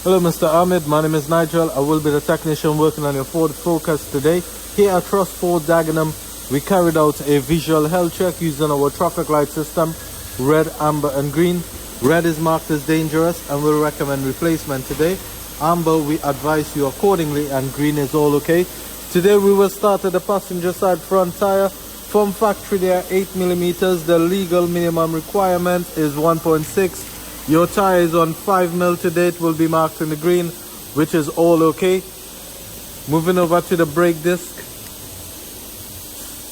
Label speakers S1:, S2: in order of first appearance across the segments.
S1: Hello Mr. Ahmed, my name is Nigel. I will be the technician working on your Ford Focus today. Here at TrustFord Dagenham, we carried out a visual health check using our traffic light system, red, amber and green. Red is marked as dangerous and will recommend replacement today. Amber, we advise you accordingly, and green is all okay. Today we will start at the passenger side front tire. From factory they are 8mm. The legal minimum requirement is 1.6. Your tire is on 5mm today. It will be marked in the green, which is all okay. Moving over to the brake disc.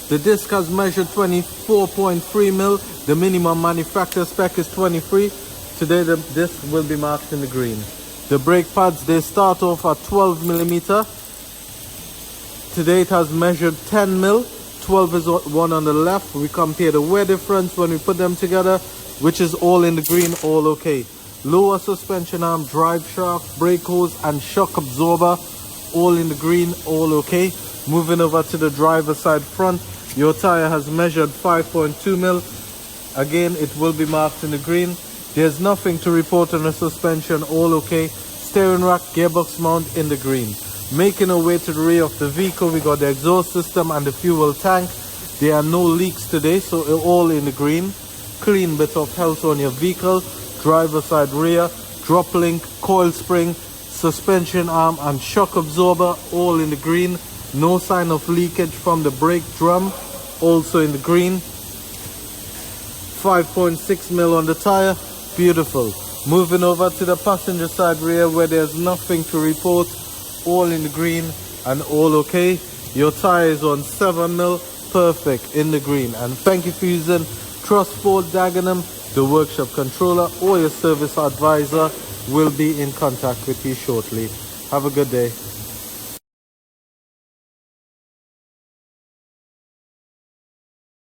S1: The disc has measured 24.3mm. The minimum manufacturer spec is 23. Today the disc will be marked in the green. The brake pads, they start off at 12mm. Today it has measured 10mm. 12 is one on the left. We compare the wear difference when we put them together, which is all in the green, all okay. Lower suspension arm, drive shaft, brake hose and shock absorber, all in the green, all okay. Moving over to the driver side front, your tire has measured 5.2mm. Again, it will be marked in the green. There's nothing to report on the suspension, all okay. Steering rack, gearbox mount in the green. Making our way to the rear of the vehicle, we got the exhaust system and the fuel tank. There are no leaks today, so all in the green. Clean bit of health on your vehicle. Driver side rear, drop link, coil spring, suspension arm and shock absorber, all in the green. No sign of leakage from the brake drum, also in the green. 5.6mm on the tire, beautiful. Moving over to the passenger side rear where there's nothing to report, all in the green and all okay. Your tire is on 7mm, perfect, in the green. And thank you for using TrustFord Dagenham. The workshop controller or your service advisor will be in contact with you shortly. Have a good day.